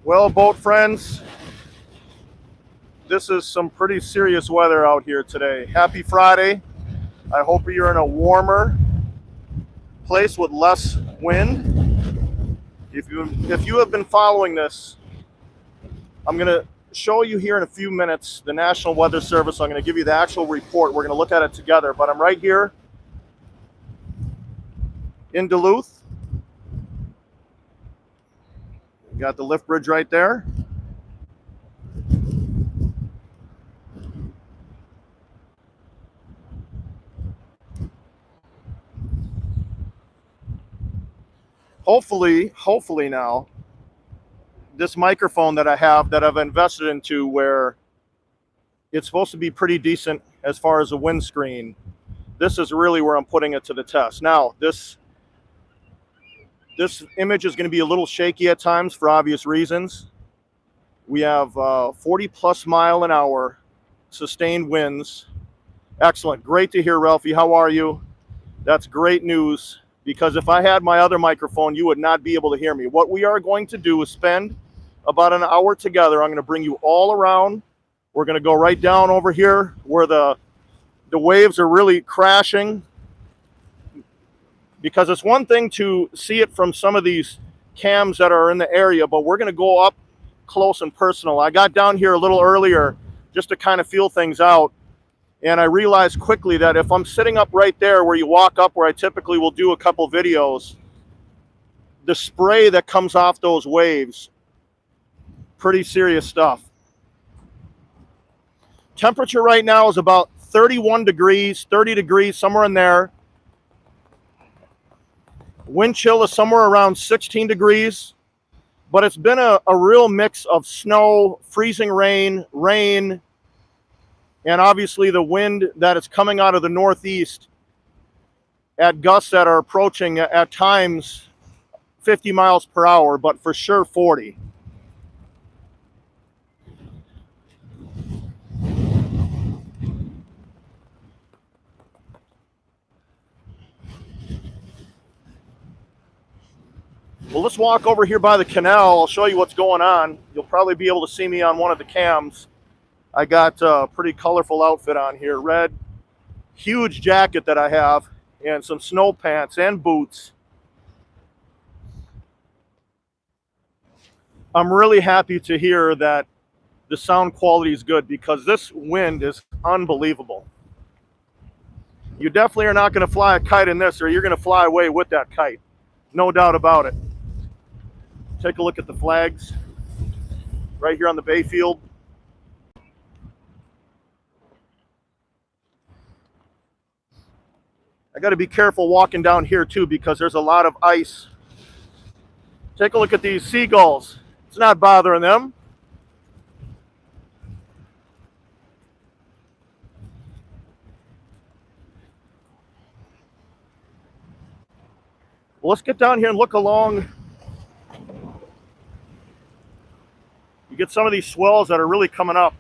Well, boat friends, this is some pretty serious weather out here today. Happy Friday. I hope you're in a warmer place with less wind. If you have been following this, I'm going to show you here in a few minutes the National Weather Service. I'm going to give you the actual report. We're going to look at it together, but I'm right here in Duluth. We got the lift bridge right there. Hopefully now, this microphone that I have that I've invested into, where it's supposed to be pretty decent as far as a windscreen, this is really where I'm putting it to the test. Now, this image is going to be a little shaky at times for obvious reasons. We have 40 plus mile an hour sustained winds. Excellent. Great to hear, Ralphie. How are you? That's great news, because if I had my other microphone, you would not be able to hear me. What we are going to do is spend about an hour together. I'm going to bring you all around. We're going to go right down over here where the waves are really crashing, because it's one thing to see it from some of these cams that are in the area, but we're going to go up close and personal. I got down here a little earlier just to kind of feel things out, and I realized quickly that if I'm sitting up right there where you walk up, where I typically will do a couple videos, the spray that comes off those waves, pretty serious stuff. Temperature right now is about 31 degrees, 30 degrees, somewhere in there. Wind chill is somewhere around 16 degrees, but it's been a real mix of snow, freezing rain, and obviously the wind that is coming out of the northeast at gusts that are approaching at times 50 miles per hour, but for sure 40. Well, let's walk over here by the canal. I'll show you what's going on. You'll probably be able to see me on one of the cams. I got a pretty colorful outfit on here. Red, huge jacket that I have, and some snow pants and boots. I'm really happy to hear that the sound quality is good, because this wind is unbelievable. You definitely are not going to fly a kite in this, or you're going to fly away with that kite. No doubt about it. Take a look at the flags right here on the Bayfield. I got to be careful walking down here too, because there's a lot of ice. Take a look at these seagulls. It's not bothering them. Well, let's get down here and look along. You get some of these swells that are really coming up.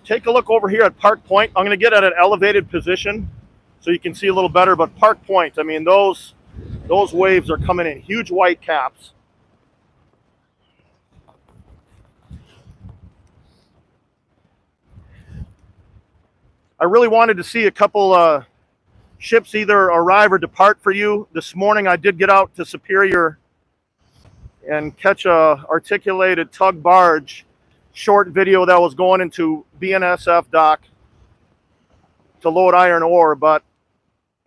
Take a look over here at Park Point. I'm going to get at an elevated position so you can see a little better, but Park Point, I mean, those waves are coming in, huge white caps. I really wanted to see a couple ships either arrive or depart for you. This morning I did get out to Superior and catch a articulated tug barge short video that was going into BNSF dock to load iron ore. But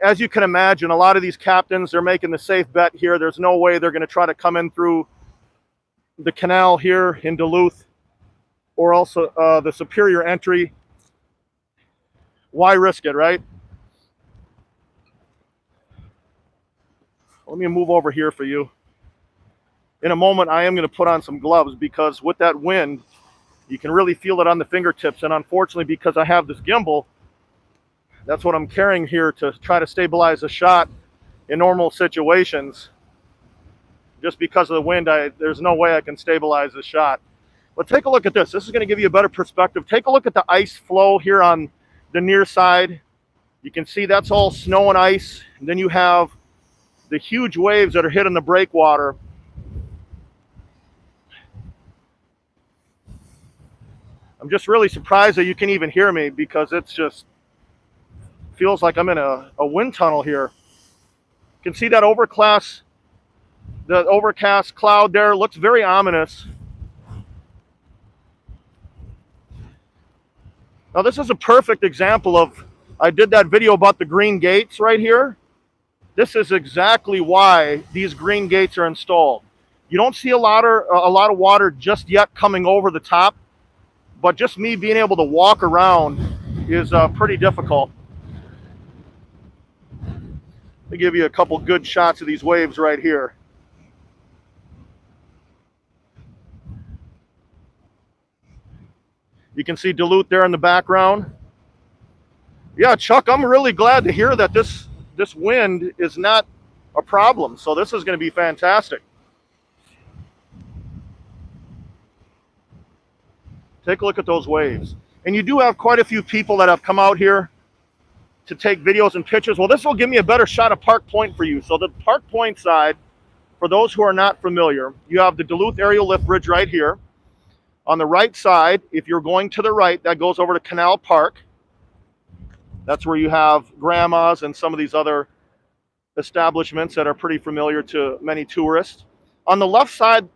as you can imagine, a lot of these captains, they're making the safe bet here. There's no way they're going to try to come in through the canal here in Duluth, or also the Superior entry. Why risk it, right? Let me move over here for you. In a moment, I am going to put on some gloves, because with that wind, you can really feel it on the fingertips. And unfortunately, because I have this gimbal, that's what I'm carrying here to try to stabilize a shot in normal situations. Just because of the wind, there's no way I can stabilize the shot. But take a look at this. This is going to give you a better perspective. Take a look at the ice flow here on the near side. You can see that's all snow and ice. And then you have the huge waves that are hitting the breakwater. I'm just really surprised that you can even hear me, because it's just feels like I'm in a wind tunnel here. You can see that the overcast cloud there looks very ominous. Now this is a perfect example of, I did that video about the green gates right here. This is exactly why these green gates are installed. You don't see a lot of water just yet coming over the top, but just me being able to walk around is pretty difficult. Let me give you a couple good shots of these waves right here. You can see Duluth there in the background. Yeah, Chuck, I'm really glad to hear that this wind is not a problem. So this is going to be fantastic. Take a look at those waves. And you do have quite a few people that have come out here to take videos and pictures. Well, this will give me a better shot of Park Point for you. So the Park Point side, for those who are not familiar, you have the Duluth Aerial Lift Bridge right here. On the right side, if you're going to the right, that goes over to Canal Park. That's where you have Grandma's and some of these other establishments that are pretty familiar to many tourists. On the left side,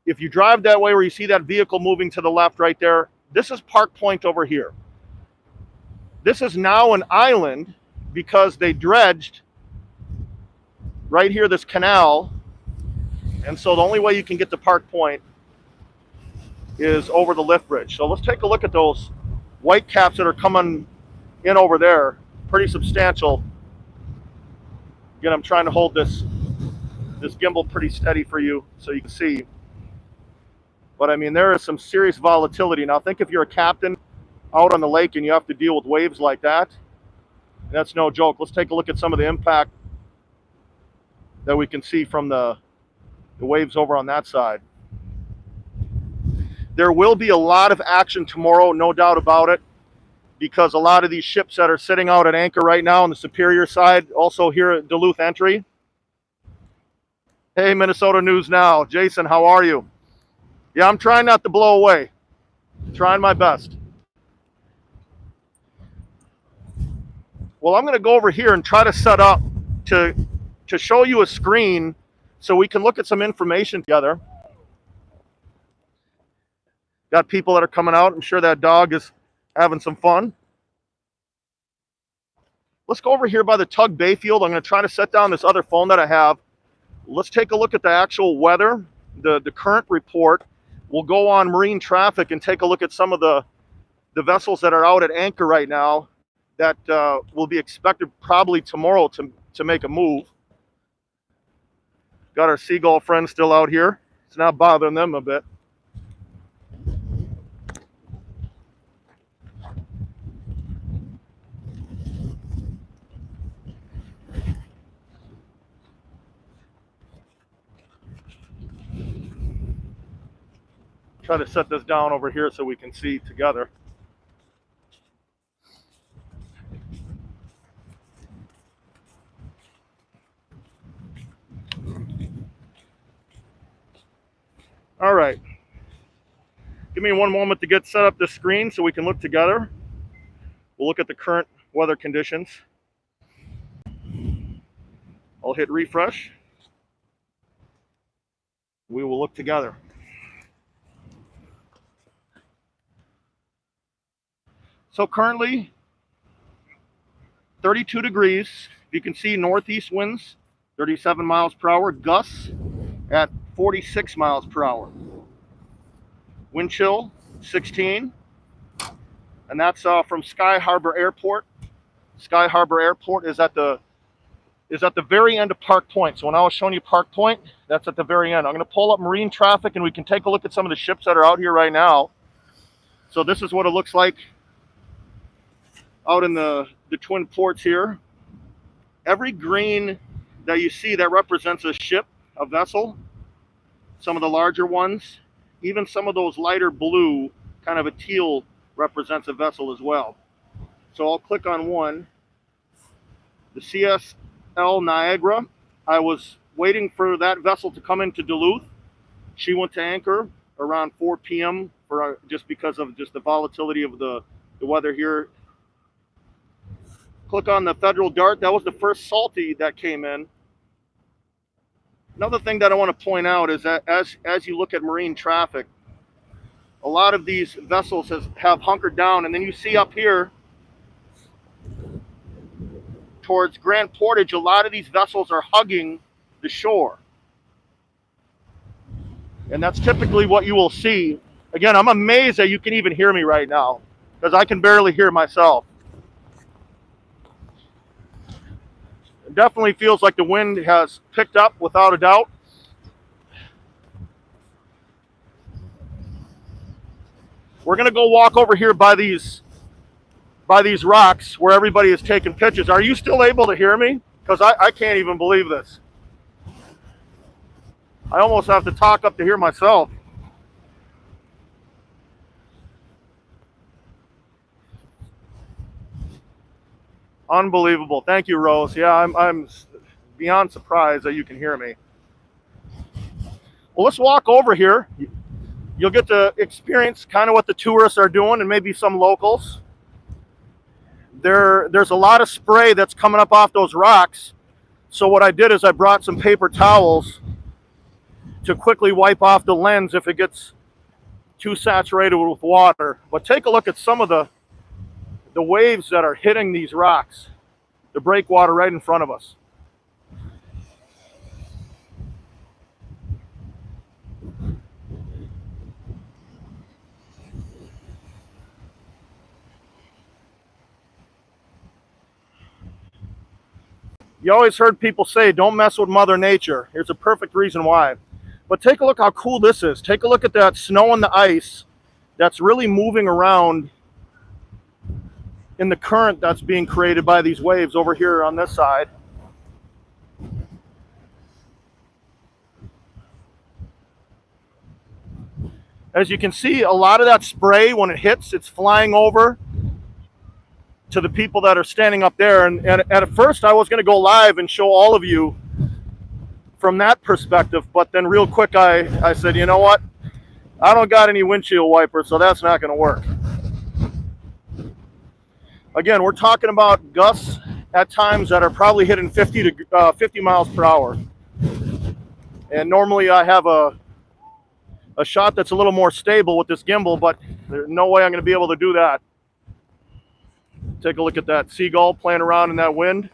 if you drive that way where you see that vehicle moving to the left right there, this is Park Point over here. This is now an island because they dredged right here, this canal. And so the only way you can get to Park Point is over the lift bridge. So let's take a look at those white caps that are coming in over there. Pretty substantial. Again, I'm trying to hold this gimbal pretty steady for you so you can see. But I mean, there is some serious volatility. Now think if you're a captain out on the lake and you have to deal with waves like that, that's no joke. Let's take a look at some of the impact that we can see from the waves over on that side. There will be a lot of action tomorrow, no doubt about it, because a lot of these ships that are sitting out at anchor right now on the Superior side, also here at Duluth Entry. Hey, Minnesota News Now. Jason, how are you? Yeah, I'm trying not to blow away. Trying my best. Well, I'm going to go over here and try to set up to show you a screen so we can look at some information together. Got people that are coming out. I'm sure that dog is having some fun. Let's go over here by the Tug Bayfield. I'm going to try to set down this other phone that I have. Let's take a look at the actual weather, the current report. We'll go on marine traffic and take a look at some of the vessels that are out at anchor right now that will be expected probably tomorrow to make a move. Got our seagull friends still out here. It's not bothering them a bit. Try to set this down over here so we can see together. All right. Give me one moment to get set up the screen so we can look together. We'll look at the current weather conditions. I'll hit refresh. We will look together. So currently, 32 degrees. You can see northeast winds, 37 miles per hour, gusts at 46 miles per hour. Wind chill, 16. And that's from Sky Harbor Airport. Sky Harbor Airport is at the very end of Park Point. So when I was showing you Park Point, that's at the very end. I'm going to pull up marine traffic and we can take a look at some of the ships that are out here right now. So this is what it looks like out in the twin ports here. Every green that you see, that represents a ship, a vessel. Some of the larger ones, even some of those lighter blue, kind of a teal, represents a vessel as well. So I'll click on one, the CSL Niagara. I was waiting for that vessel to come into Duluth. She went to anchor around 4 p.m. for just because of just the volatility of the weather here. Click on the Federal Dart. That was the first salty that came in. Another thing that I want to point out is that as you look at marine traffic, a lot of these vessels have hunkered down, and then you see up here towards Grand Portage, a lot of these vessels are hugging the shore. And that's typically what you will see. Again, I'm amazed that you can even hear me right now, because I can barely hear myself. It definitely feels like the wind has picked up without a doubt. We're gonna go walk over here by these rocks where everybody is taking pictures. Are you still able to hear me? Because I can't even believe this. I almost have to talk up to hear myself. Unbelievable. Thank you, Rose. Yeah, I'm beyond surprised that you can hear me. Well, let's walk over here. You'll get to experience kind of what the tourists are doing and maybe some locals. There's a lot of spray that's coming up off those rocks. So what I did is I brought some paper towels to quickly wipe off the lens if it gets too saturated with water. But take a look at some of the waves that are hitting these rocks, the breakwater right in front of us. You always heard people say, don't mess with Mother Nature. Here's a perfect reason why. But take a look how cool this is. Take a look at that snow and the ice that's really moving around in the current that's being created by these waves over here on this side. As you can see, a lot of that spray, when it hits, it's flying over to the people that are standing up there. And at first I was going to go live and show all of you from that perspective, but then real quick I said, you know what, I don't got any windshield wipers, so that's not going to work. Again, we're talking about gusts at times that are probably hitting 50 miles per hour, and normally I have a shot that's a little more stable with this gimbal, but there's no way I'm going to be able to do that. Take a look at that seagull playing around in that wind.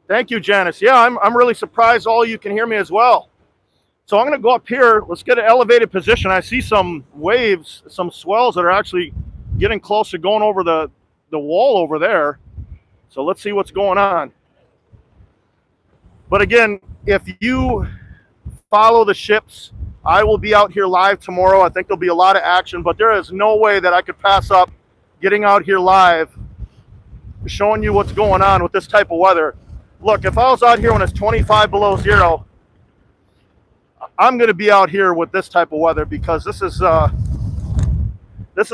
Thank you, Janice. Yeah, I'm really surprised all you can hear me as well. So I'm going to go up here. Let's get an elevated position. I see some waves, some swells that are actually getting close to going over the wall over there. So let's see what's going on. But again, if you follow the ships, I will be out here live tomorrow. I think there'll be a lot of action, but there is no way that I could pass up getting out here live, showing you what's going on with this type of weather. Look, if I was out here when it's 25 below zero, I'm going to be out here with this type of weather, because this is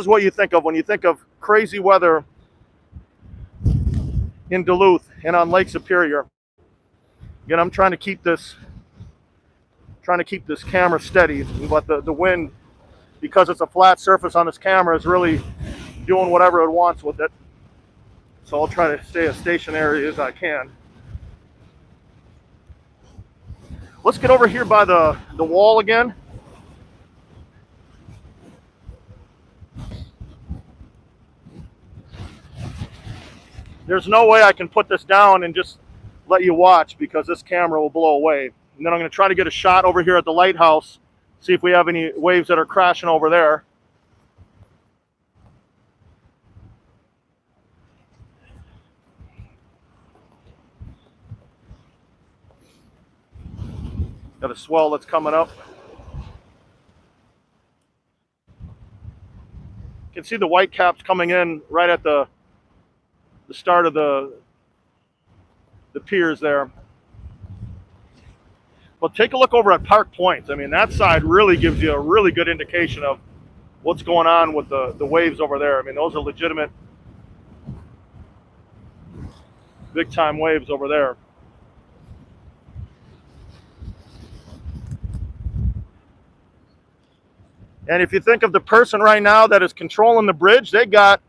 what you think of when you think of crazy weather in Duluth and on Lake Superior. Again, I'm trying to keep this camera steady, but the wind, because it's a flat surface on this camera, is really doing whatever it wants with it. So I'll try to stay as stationary as I can. Let's get over here by the wall again. There's no way I can put this down and just let you watch, because this camera will blow away. And then I'm going to try to get a shot over here at the lighthouse, see if we have any waves that are crashing over there. Got a swell that's coming up. You can see the white caps coming in right at the start of the the piers there. But take a look over at Park Point. I mean, that side really gives you a really good indication of what's going on with the waves over there. I mean, those are legitimate big time waves over there. And if you think of the person right now that is controlling the bridge, they got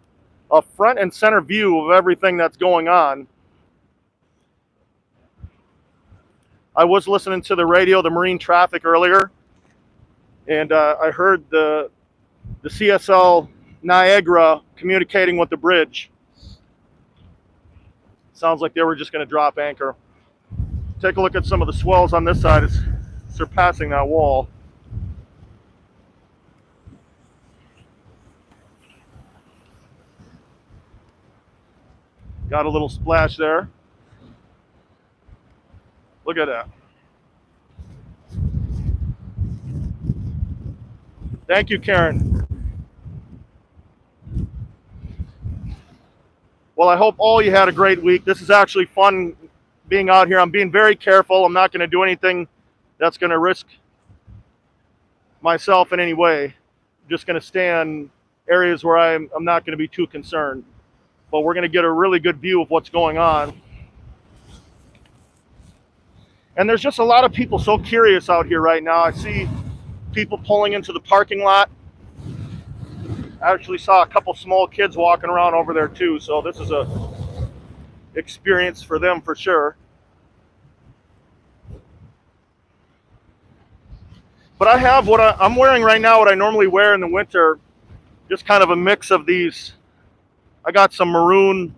a front and center view of everything that's going on. I was listening to the radio, the marine traffic earlier, and I heard the CSL Niagara communicating with the bridge. Sounds like they were just going to drop anchor. Take a look at some of the swells on this side. It's surpassing that wall. Got a little splash there. Look at that. Thank you, Karen. Well, I hope all you had a great week. This is actually fun being out here. I'm being very careful. I'm not going to do anything that's going to risk myself in any way. I'm just going to stay in areas where I'm not going to be too concerned. But we're going to get a really good view of what's going on. And there's just a lot of people so curious out here right now. I see people pulling into the parking lot. I actually saw a couple small kids walking around over there too, so this is a experience for them for sure. But I have what I'm wearing right now, what I normally wear in the winter, just kind of a mix of these. I got some maroon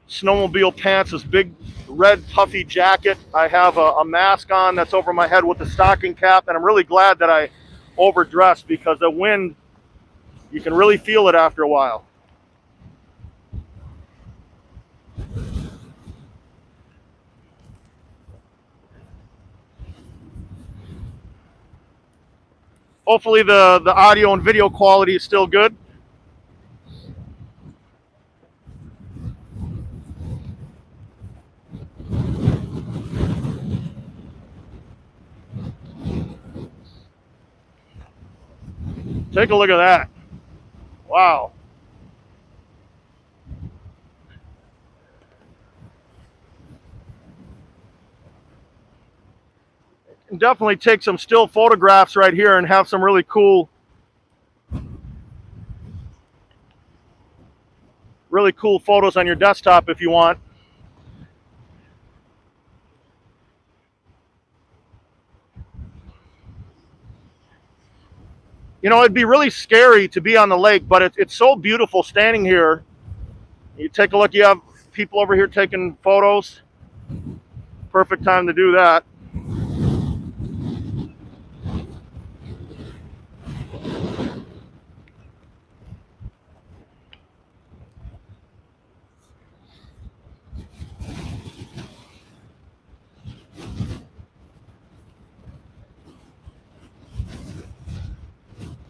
snowmobile pants, this big red puffy jacket. I have a mask on that's over my head with a stocking cap, and I'm really glad that I overdressed because the wind, you can really feel it after a while. Hopefully the audio and video quality is still good. Take a look at that. Wow. You can definitely take some still photographs right here and have some really cool photos on your desktop if you want. You know, it'd be really scary to be on the lake, but it's so beautiful standing here. You take a look, you have people over here taking photos. Perfect time to do that.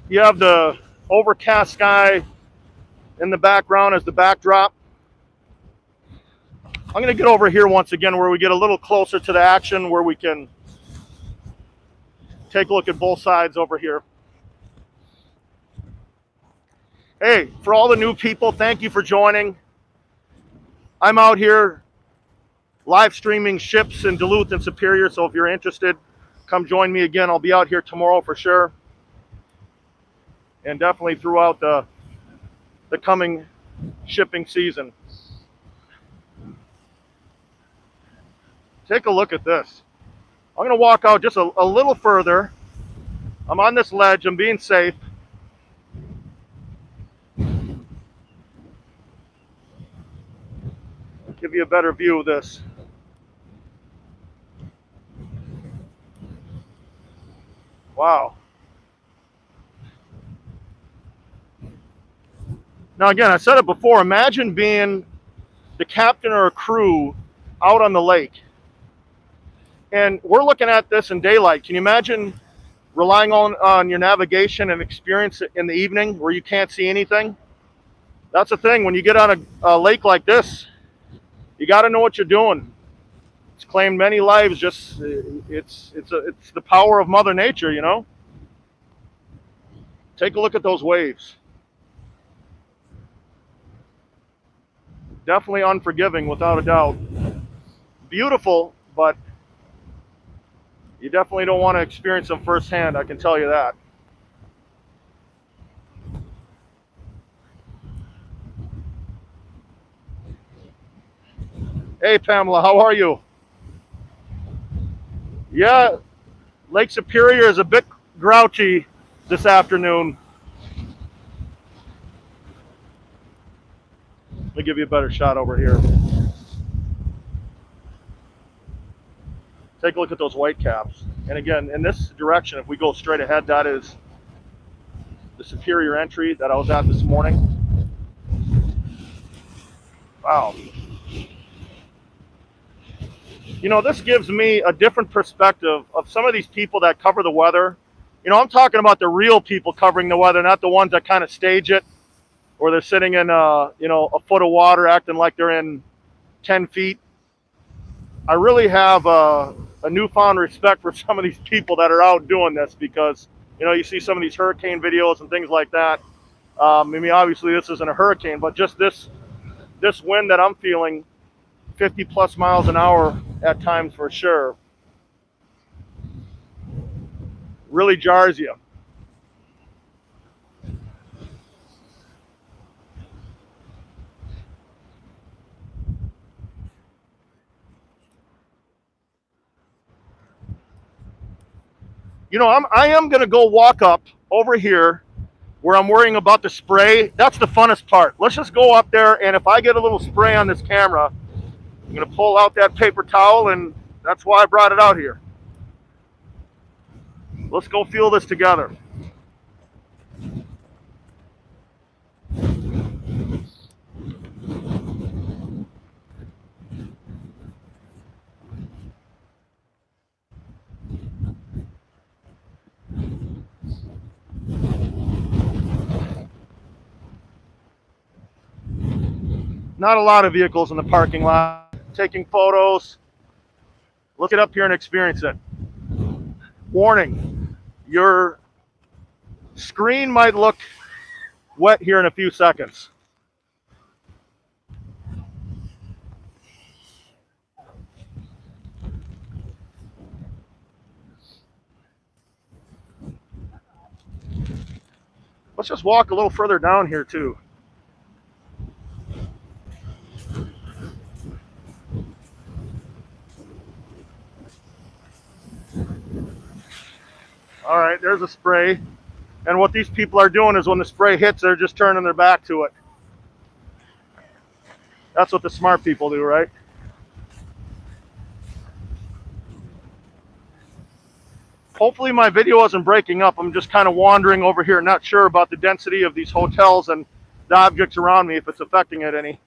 You have the overcast sky in the background as the backdrop. I'm going to get over here once again where we get a little closer to the action, where we can take a look at both sides over here. Hey, for all the new people, thank you for joining. I'm out here live streaming ships in Duluth and Superior, so if you're interested, come join me again. I'll be out here tomorrow for sure. And definitely throughout the coming shipping season. Take a look at this. I'm going to walk out just a little further. I'm on this ledge. I'm being safe. I'll give you a better view of this. Wow. Now again, I said it before, imagine being the captain or a crew out on the lake. And we're looking at this in daylight. Can you imagine relying on your navigation and experience in the evening where you can't see anything? That's the thing, when you get on a lake like this, You got to know what you're doing. It's claimed many lives. Just it's the power of Mother Nature, you know. Take a look at those waves. Definitely unforgiving, without a doubt. Beautiful, but you definitely don't want to experience them firsthand, I can tell you that. Hey, Pamela, how are you? Yeah, Lake Superior is a bit grouchy this afternoon. Let me give you a better shot over here. Take a look at those white caps. And again, in this direction, if we go straight ahead, that is the Superior entry that I was at this morning. Wow. You know, this gives me a different perspective of some of these people that cover the weather. You know, I'm talking about the real people covering the weather, not the ones that kind of stage it, or they're sitting in, you know, a foot of water acting like they're in 10 feet. I really have a newfound respect for some of these people that are out doing this, because, you know, you see some of these hurricane videos and things like that. I mean, obviously this isn't a hurricane, but just this wind that I'm feeling, 50 plus miles an hour at times for sure, really jars you. You know, I am going to go walk up over here where I'm worrying about the spray. That's the funnest part. Let's just go up there, and if I get a little spray on this camera, I'm going to pull out that paper towel, and that's why I brought it out here. Let's go feel this together. Not a lot of vehicles in the parking lot taking photos. Let's get up here and experience it. Warning, your screen might look wet here in a few seconds. Let's just walk a little further down here too. All right, there's a spray. And what these people are doing is when the spray hits, they're just turning their back to it. That's what the smart people do, right? Hopefully my video isn't breaking up. I'm just kind of wandering over here, not sure about the density of these hotels and the objects around me, if it's affecting it any.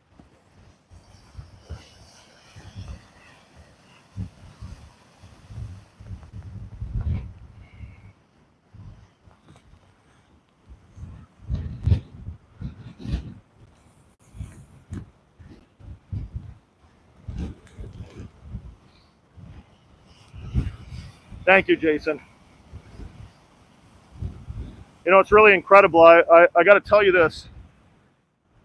Thank you, Jason. You know, it's really incredible. I got to tell you this.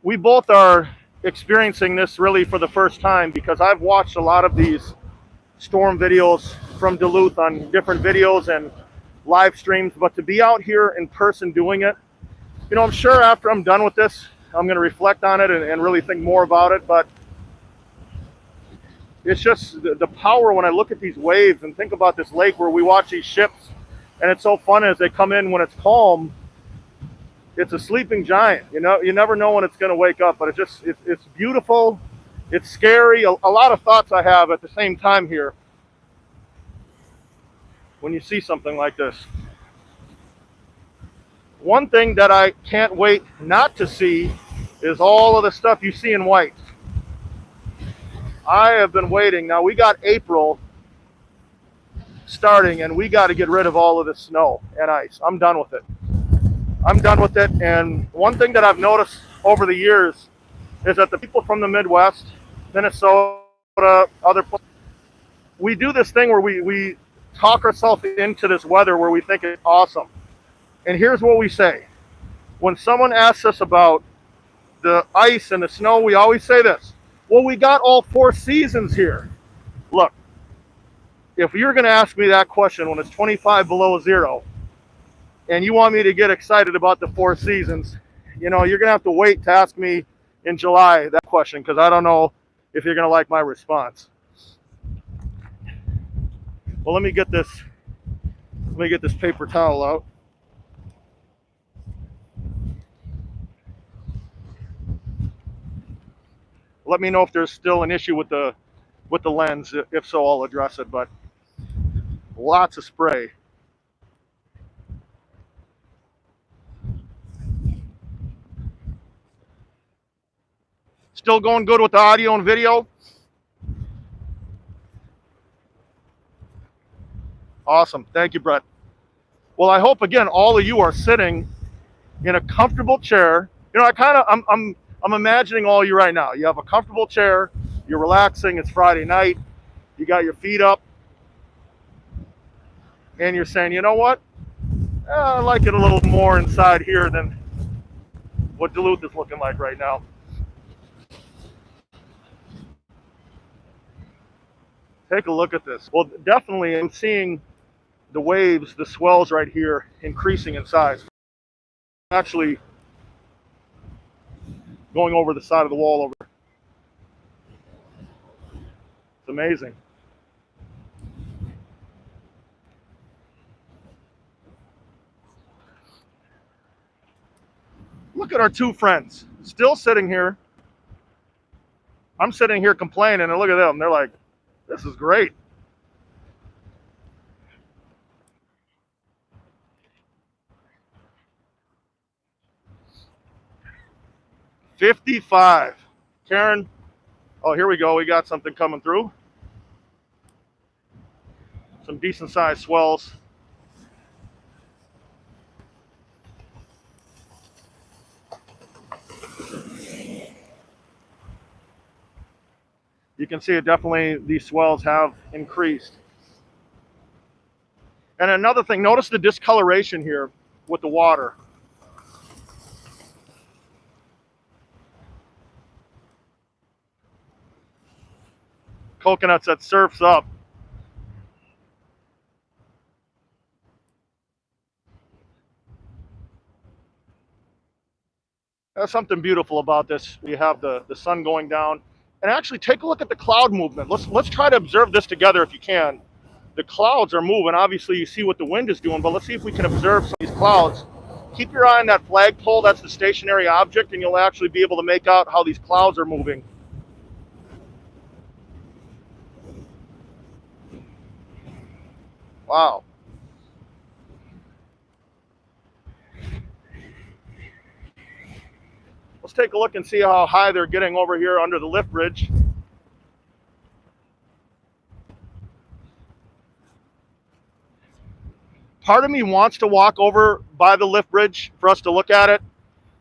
We both are experiencing this really for the first time, because I've watched a lot of these storm videos from Duluth on different videos and live streams, but to be out here in person doing it, you know, I'm sure after I'm done with this, I'm going to reflect on it and really think more about it, but it's just the power when I look at these waves and think about this lake where we watch these ships, and it's so fun as they come in when it's calm. It's a sleeping giant, you know. You never know when it's going to wake up, but it's beautiful. It's scary. A lot of thoughts I have at the same time here when you see something like this. One thing that I can't wait not to see is all of the stuff you see in white. I have been waiting. Now, we got April starting, and we got to get rid of all of this snow and ice. I'm done with it. I'm done with it. And one thing that I've noticed over the years is that the people from the Midwest, Minnesota, other places. We do this thing where we talk ourselves into this weather where we think it's awesome. And here's what we say. When someone asks us about the ice and the snow, we always say this. Well, we got all 4 seasons here. Look, if you're going to ask me that question when it's 25 below zero and you want me to get excited about the 4 seasons, you're going to have to wait to ask me in July that question, because I don't know if you're going to like my response. Well, let me get this paper towel out. Let me know if there's still an issue with the lens. If so, I'll address it, but lots of spray. Still going good with the audio and video? Awesome. Thank you, Brett. Well, I hope, again, all of you are sitting in a comfortable chair. I'm imagining all of you right now. You have a comfortable chair, you're relaxing, it's Friday night, you got your feet up, and you're saying, you know what? I like it a little more inside here than what Duluth is looking like right now. Take a look at this. Well, definitely I'm seeing the waves, the swells right here increasing in size. Actually going over the side of the wall over. It's amazing. Look at our 2 friends still sitting here. I'm sitting here complaining, and look at them. They're like, this is great. $55. Karen, oh, here we go. We got something coming through. Some decent sized swells. You can see it definitely, these swells have increased. And another thing, notice the discoloration here with the water. Coconuts that surfs up. There's something beautiful about this. We have the sun going down. And actually take a look at the cloud movement. Let's try to observe this together if you can. The clouds are moving. Obviously you see what the wind is doing, but let's see if we can observe some of these clouds. Keep your eye on that flagpole, that's the stationary object, and you'll actually be able to make out how these clouds are moving. Wow. Let's take a look and see how high they're getting over here under the lift bridge. Part of me wants to walk over by the lift bridge for us to look at it,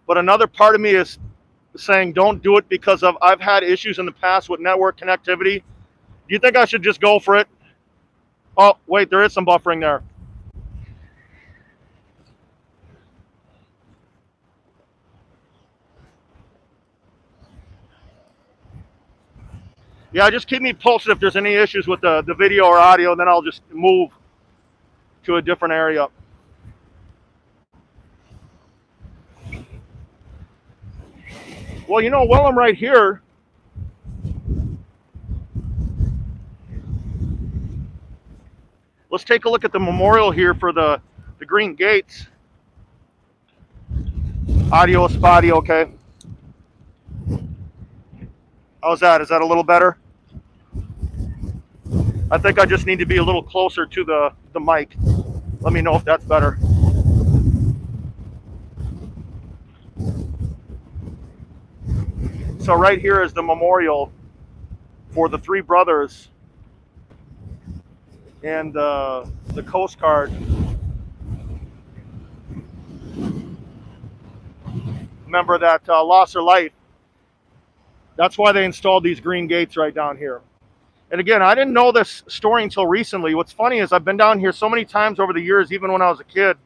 but another part of me is saying don't do it because I've had issues in the past with network connectivity. Do you think I should just go for it? Oh, wait, there is some buffering there. Yeah, just keep me posted if there's any issues with the video or audio, and then I'll just move to a different area. Well, while I'm right here, let's take a look at the memorial here for the green gates. Audio, spotty, okay. How's that? Is that a little better? I think I just need to be a little closer to the mic. Let me know if that's better. So right here is the memorial for the 3 brothers and the Coast Guard member that lost their life That's why they installed these green gates right down here. And again, I didn't know this story until recently. What's funny is I've been down here so many times over the years, even when I was a kid,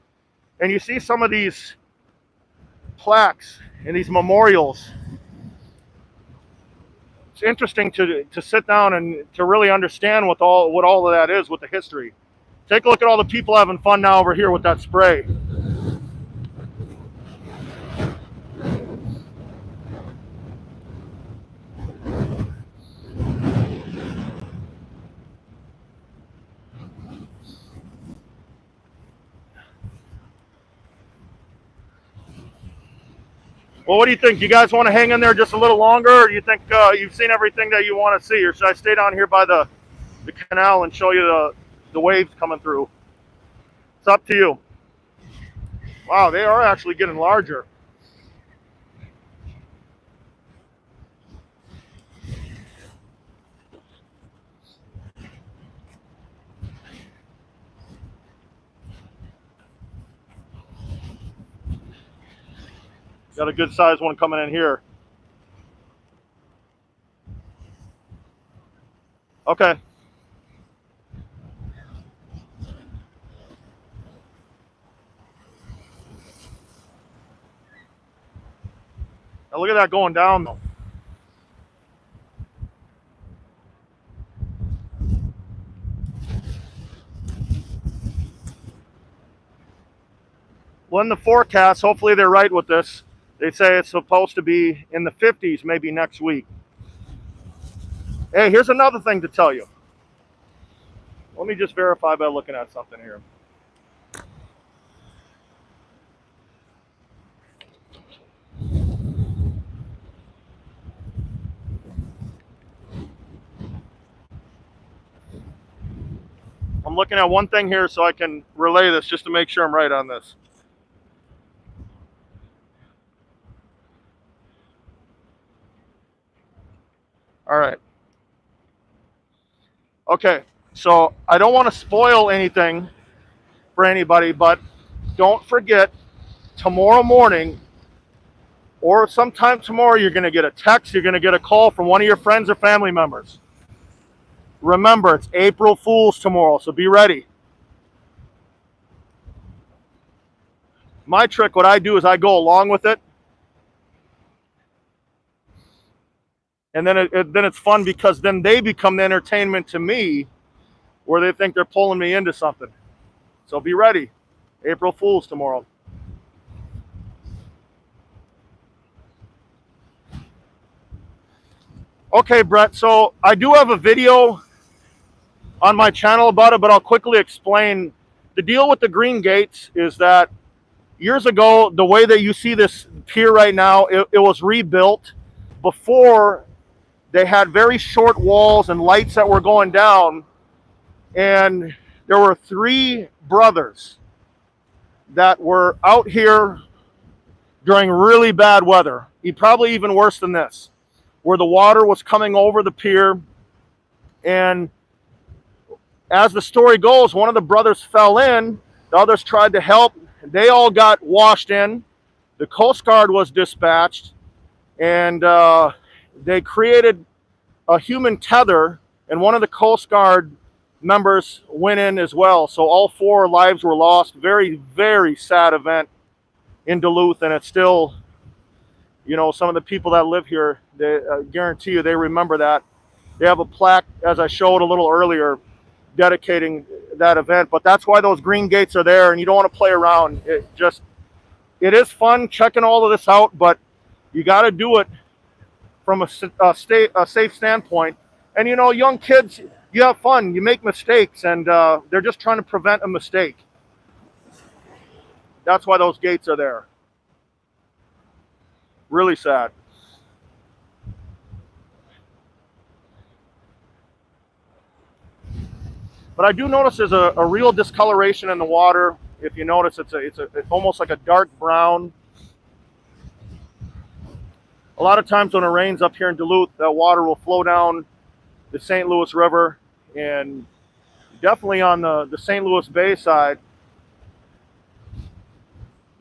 and you see some of these plaques and these memorials. It's interesting to sit down and to really understand what all of that is with the history. Take a look at all the people having fun now over here with that spray. Well, what do you think? You guys want to hang in there just a little longer, or do you think you've seen everything that you want to see, or should I stay down here by the canal and show you the waves coming through? It's up to you. Wow, they are actually getting larger. Got a good sized one coming in here. Okay. Now look at that going down though. Well, in the forecast, hopefully they're right with this. They say it's supposed to be in the 50s maybe next week. Hey, here's another thing to tell you. Let me just verify by looking at something here. I'm looking at one thing here so I can relay this just to make sure I'm right on this. All right. Okay, so I don't want to spoil anything for anybody, but don't forget tomorrow morning or sometime tomorrow you're going to get a text, you're going to get a call from one of your friends or family members. Remember, it's April Fool's tomorrow, so be ready. My trick, what I do is I go along with it. And then it's fun because then they become the entertainment to me where they think they're pulling me into something. So be ready. April Fool's tomorrow. Okay, Brett, so I do have a video on my channel about it, but I'll quickly explain. The deal with the green gates is that years ago, the way that you see this pier right now, it was rebuilt before. They had very short walls and lights that were going down. And there were 3 brothers that were out here during really bad weather. Probably even worse than this, where the water was coming over the pier. And as the story goes, one of the brothers fell in. The others tried to help. They all got washed in. The Coast Guard was dispatched. And they created a human tether, and one of the Coast Guard members went in as well. So all 4 lives were lost. Very, very sad event in Duluth, and it's still, you know, some of the people that live here, they guarantee you they remember that. They have a plaque, as I showed a little earlier, dedicating that event. But that's why those green gates are there, and you don't want to play around. It is fun checking all of this out, but you got to do it from a safe standpoint. And you know, young kids, you have fun, you make mistakes, and they're just trying to prevent a mistake. That's why those gates are there. Really sad. But I do notice there's a real discoloration in the water. If you notice, it's almost like a dark brown. A lot of times when it rains up here in Duluth, that water will flow down the St. Louis River, and definitely on the St. Louis Bay side,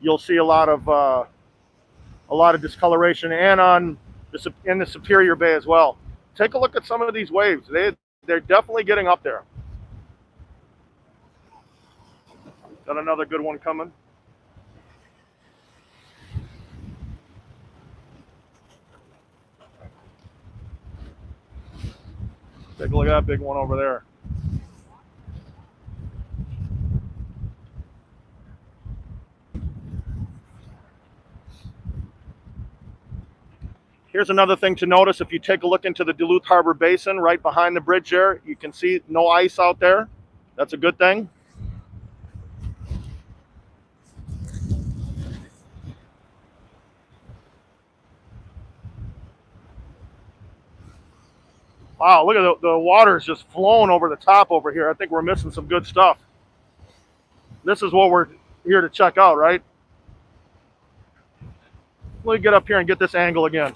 you'll see a lot of discoloration. And on in the Superior Bay as well. Take a look at some of these waves. They're definitely getting up there. Got another good one coming. Take a look at that big one over there. Here's another thing to notice. If you take a look into the Duluth Harbor Basin, right behind the bridge there, you can see no ice out there. That's a good thing. Wow, look at the water's just flowing over the top over here. I think we're missing some good stuff. This is what we're here to check out, right? Let me get up here and get this angle again.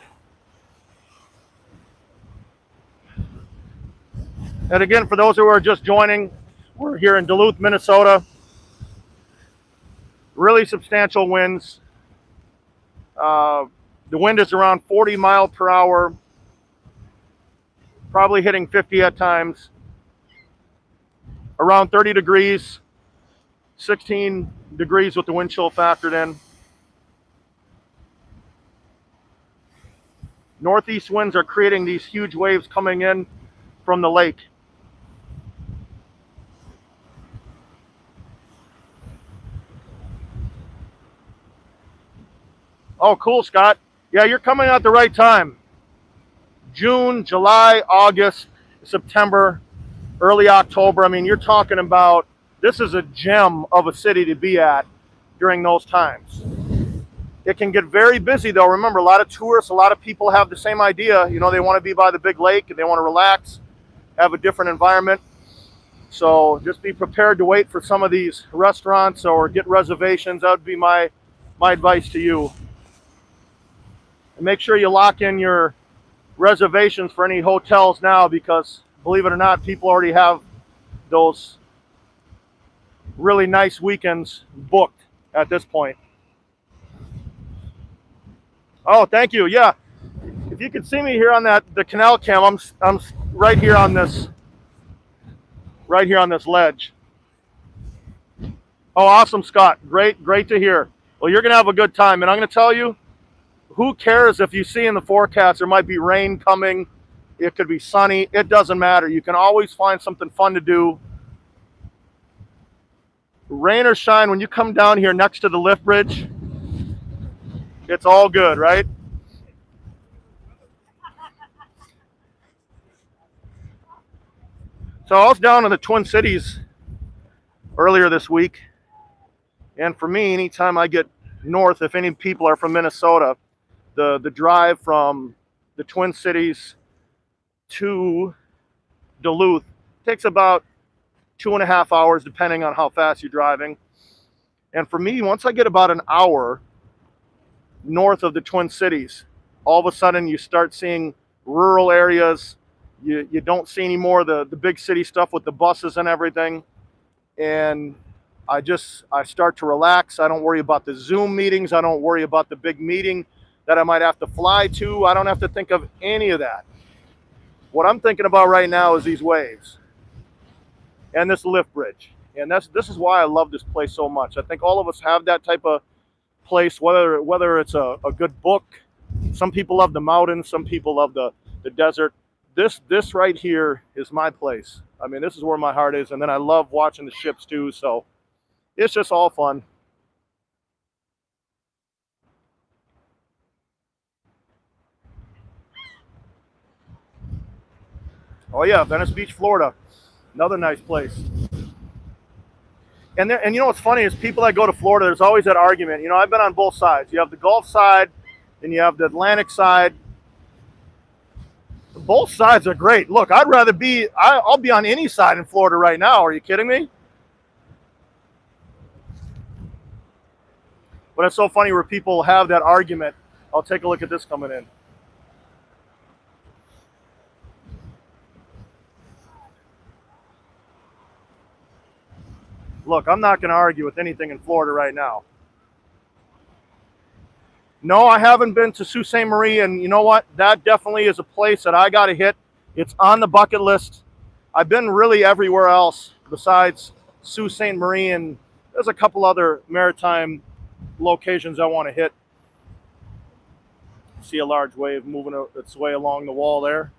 And again, for those who are just joining, we're here in Duluth, Minnesota. Really substantial winds. The wind is around 40 miles per hour, probably hitting 50 at times. Around 30 degrees, 16 degrees with the wind chill factored in. Northeast winds are creating these huge waves coming in from the lake. Oh, cool, Scott. Yeah, you're coming at the right time. June, July, August, September, early October. I mean, you're talking about, this is a gem of a city to be at during those times. It can get very busy though. Remember, a lot of tourists, a lot of people have the same idea. You know, they want to be by the big lake and they want to relax, have a different environment. So just be prepared to wait for some of these restaurants or get reservations. That would be my advice to you. And make sure you lock in your reservations for any hotels now, because believe it or not, people already have those really nice weekends booked at this point. Oh, thank you. Yeah, if you can see me here on the canal cam, I'm right here on this ledge. Oh, awesome, Scott. Great to hear. Well, you're gonna have a good time, and I'm gonna tell you, who cares if you see in the forecast there might be rain coming, it could be sunny, it doesn't matter. You can always find something fun to do. Rain or shine, when you come down here next to the lift bridge, it's all good, right? So I was down in the Twin Cities earlier this week, and for me, anytime I get north, if any people are from Minnesota, the drive from the Twin Cities to Duluth takes about 2.5 hours, depending on how fast you're driving. And for me, once I get about an hour north of the Twin Cities, all of a sudden you start seeing rural areas. You don't see any more the big city stuff with the buses and everything. And I start to relax. I don't worry about the Zoom meetings. I don't worry about the big meeting that I might have to fly to. I don't have to think of any of that. What I'm thinking about right now is these waves and this lift bridge. And this is why I love this place so much. I think all of us have that type of place, whether it's a good book. Some people love the mountains, some people love the desert. This right here is my place. I mean, this is where my heart is. And then I love watching the ships too. So it's just all fun. Oh yeah, Venice Beach, Florida. Another nice place. And you know what's funny is people that go to Florida, there's always that argument. You know, I've been on both sides. You have the Gulf side, and you have the Atlantic side. Both sides are great. Look, I'll be on any side in Florida right now. Are you kidding me? But it's so funny where people have that argument. I'll take a look at this coming in. Look, I'm not going to argue with anything in Florida right now. No, I haven't been to Sault Ste. Marie, and you know what? That definitely is a place that I got to hit. It's on the bucket list. I've been really everywhere else besides Sault Ste. Marie, and there's a couple other maritime locations I want to hit. See a large wave moving its way along the wall there.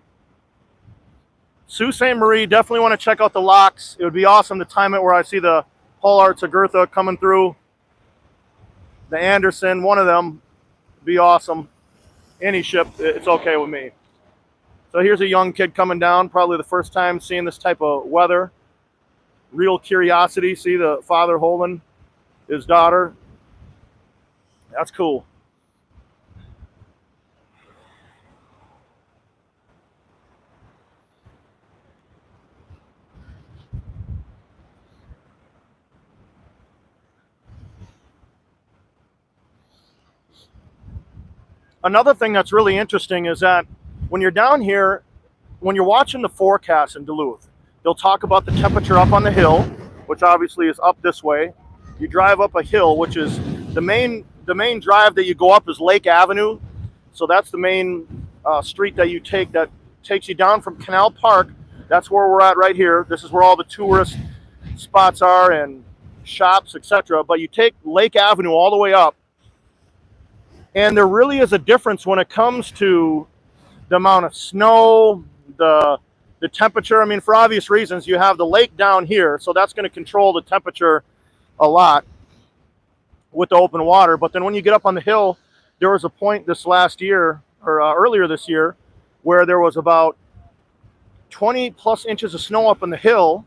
Sault Ste. Marie, definitely want to check out the locks. It would be awesome to time it where I see the Hull Arts Agartha coming through. The Anderson, one of them, be awesome. Any ship, it's okay with me. So here's a young kid coming down, probably the first time seeing this type of weather. Real curiosity. See the father holding his daughter. That's cool. Another thing that's really interesting is that when you're down here, when you're watching the forecast in Duluth, they'll talk about the temperature up on the hill, which obviously is up this way. You drive up a hill, which is the main drive that you go up is Lake Avenue. So that's the main street that you take that takes you down from Canal Park. That's where we're at right here. This is where all the tourist spots are and shops, etc. But you take Lake Avenue all the way up, and there really is a difference when it comes to the amount of snow, the temperature. I mean, for obvious reasons, you have the lake down here, so that's going to control the temperature a lot with the open water. But then when you get up on the hill, there was a point this last year, or earlier this year, where there was about 20 plus inches of snow up on the hill,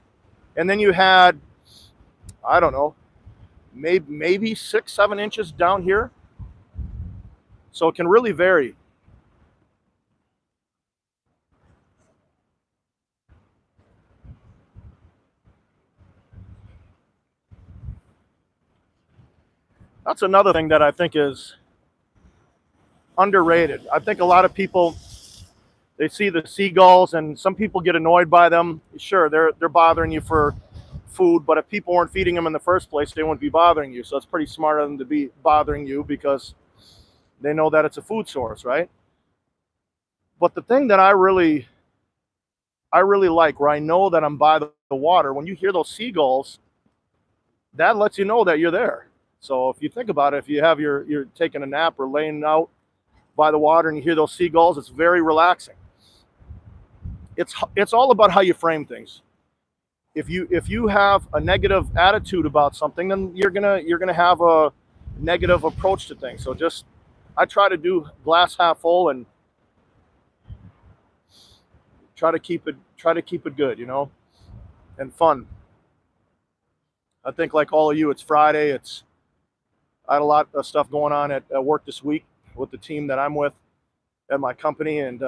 and then you had, I don't know, maybe 6-7 inches down here. So it can really vary. That's another thing that I think is underrated. I think a lot of people, they see the seagulls and some people get annoyed by them. Sure, they're bothering you for food, but if people weren't feeding them in the first place, they wouldn't be bothering you. So it's pretty smart of them to be bothering you because they know that it's a food source, right? But the thing that I really like, where I know that I'm by the water, when you hear those seagulls, that lets you know that you're there. So if you think about it, if you have you're taking a nap or laying out by the water and you hear those seagulls, it's very relaxing. It's all about how you frame things. If you have a negative attitude about something, then you're gonna have a negative approach to things. So just I try to do glass half full and try to keep it good, and fun. I think like all of you, it's Friday. I had a lot of stuff going on at work this week with the team that I'm with at my company, and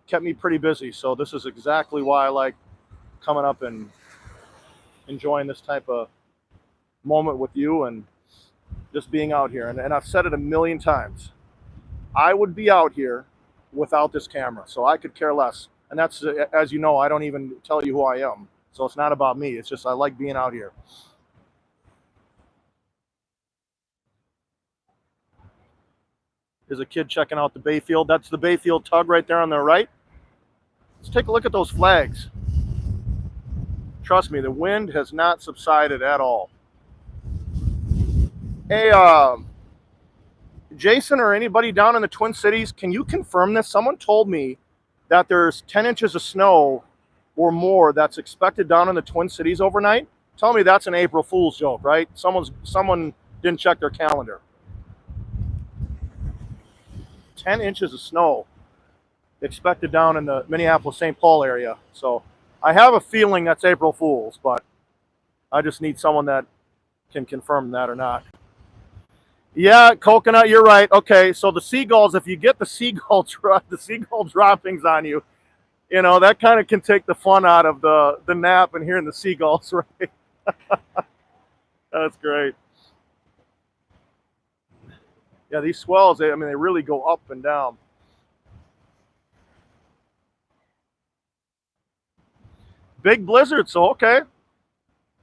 kept me pretty busy. So this is exactly why I like coming up and enjoying this type of moment with you and just being out here. And I've said it a million times. I would be out here without this camera, so I could care less. And that's, as you know, I don't even tell you who I am. So it's not about me. It's just I like being out here. There's a kid checking out the Bayfield. That's the Bayfield tug right there on the right. Let's take a look at those flags. Trust me, the wind has not subsided at all. Hey, Jason or anybody down in the Twin Cities, can you confirm this? Someone told me that there's 10 inches of snow or more that's expected down in the Twin Cities overnight. Tell me that's an April Fool's joke, right? Someone didn't check their calendar. 10 inches of snow expected down in the Minneapolis-St. Paul area. So I have a feeling that's April Fool's, but I just need someone that can confirm that or not. Yeah, Coconut, you're right. Okay, so the seagulls, if you get the seagull droppings on you, that kind of can take the fun out of the nap and hearing the seagulls, right? That's great. Yeah, these swells, they really go up and down. Big blizzard, so okay.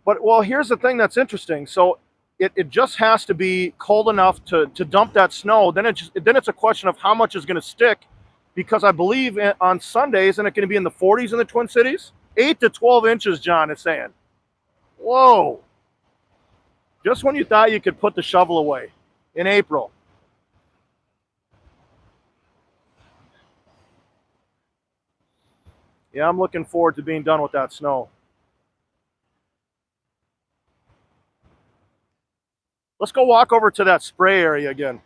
But, well, here's the thing that's interesting. So It just has to be cold enough to dump that snow. Then it's a question of how much is going to stick, because I believe on Sunday, isn't it going to be in the 40s in the Twin Cities? 8 to 12 inches, John is saying. Whoa. Just when you thought you could put the shovel away in April. Yeah, I'm looking forward to being done with that snow. Let's go walk over to that spray area again.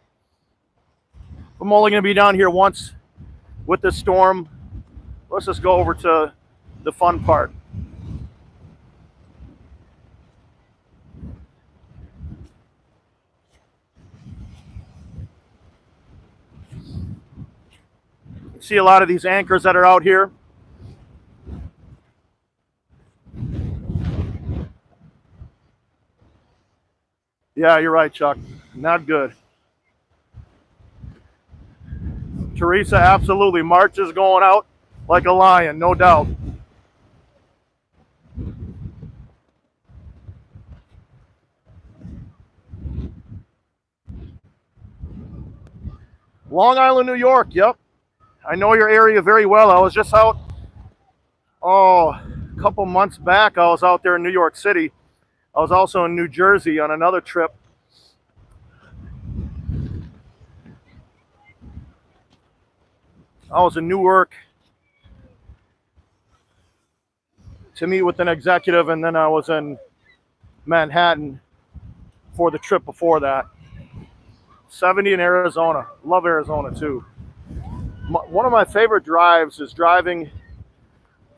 I'm only going to be down here once with this storm. Let's just go over to the fun part. See a lot of these anchors that are out here. Yeah, you're right, Chuck. Not good. Teresa, absolutely. March is going out like a lion, no doubt. Long Island, New York, yep. I know your area very well. I was just out, a couple months back. I was out there in New York City. I was also in New Jersey on another trip. I was in Newark to meet with an executive, and then I was in Manhattan for the trip before that. 70 in Arizona. Love Arizona too. One of my favorite drives is driving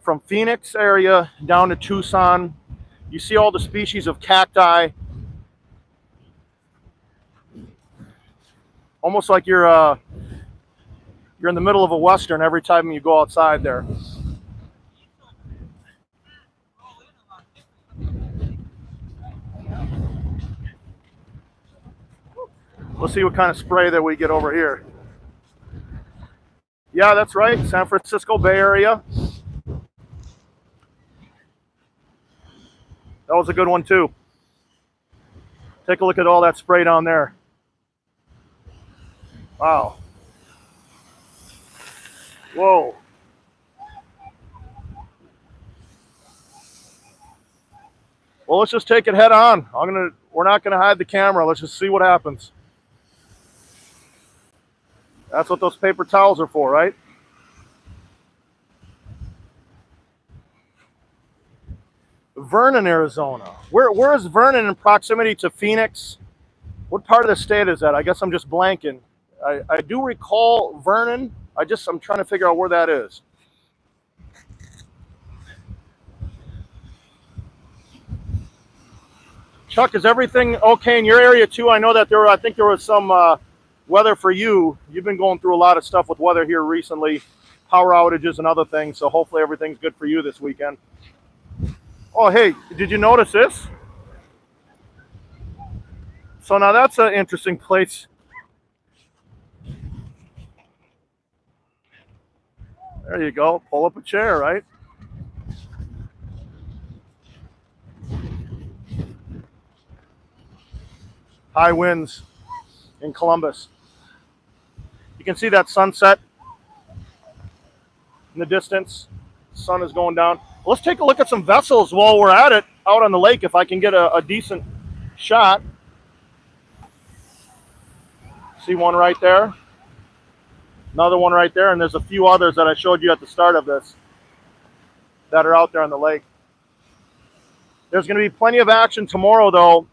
from Phoenix area down to Tucson. You see all the species of cacti. Almost like you're in the middle of a Western every time you go outside there. Let's see what kind of spray that we get over here. Yeah, that's right. San Francisco Bay Area. That was a good one too. Take a look at all that spray down there. Wow. Whoa. Well, let's just take it head on. We're not gonna hide the camera. Let's just see what happens. That's what those paper towels are for, right? Vernon, Arizona. Where is Vernon in proximity to Phoenix? What part of the state is that? I guess I'm just blanking. I do recall Vernon. I'm trying to figure out where that is. Chuck, is everything okay in your area too? I know that I think there was some weather for you. You've been going through a lot of stuff with weather here recently, power outages and other things. So hopefully everything's good for you this weekend. Oh, hey, did you notice this? So now that's an interesting place. There you go. Pull up a chair, right? High winds in Columbus. You can see that sunset in the distance. Sun is going down. Let's take a look at some vessels while we're at it out on the lake, if I can get a decent shot. See one right there. Another one right there, and there's a few others that I showed you at the start of this that are out there on the lake. There's going to be plenty of action tomorrow, though,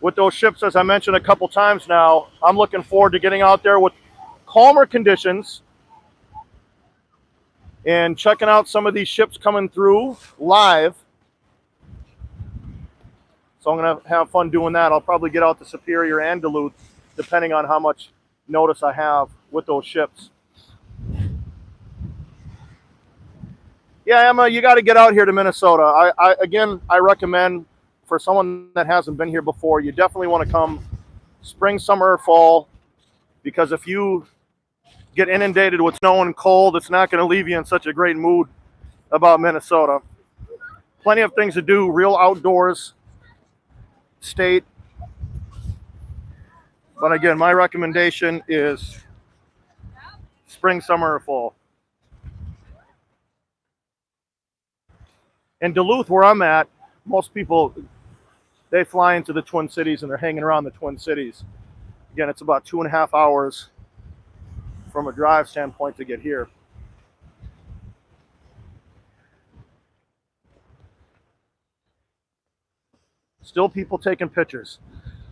with those ships, as I mentioned a couple times now. I'm looking forward to getting out there with calmer conditions and checking out some of these ships coming through live. So I'm going to have fun doing that. I'll probably get out to Superior and Duluth, depending on how much notice I have with those ships. Yeah, Emma, you got to get out here to Minnesota. I recommend, for someone that hasn't been here before, you definitely want to come spring, summer, or fall, because if you get inundated with snow and cold, it's not going to leave you in such a great mood about Minnesota. Plenty of things to do, real outdoors state. But again, my recommendation is spring, summer, or fall. In Duluth, where I'm at, most people, they fly into the Twin Cities and they're hanging around the Twin Cities. Again, it's about 2.5 hours from a drive standpoint to get here. Still people taking pictures.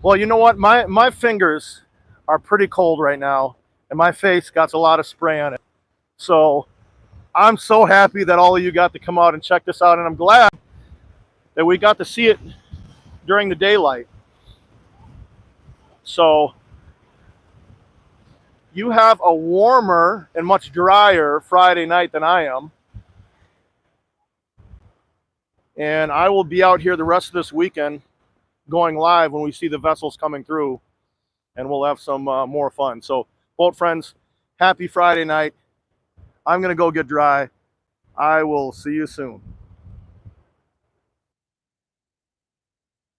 Well, you know what? My fingers are pretty cold right now, and my face got a lot of spray on it. So I'm so happy that all of you got to come out and check this out, and I'm glad that we got to see it during the daylight. So you have a warmer and much drier Friday night than I am. And I will be out here the rest of this weekend going live when we see the vessels coming through, and we'll have some more fun. So, boat friends, happy Friday night. I'm going to go get dry. I will see you soon.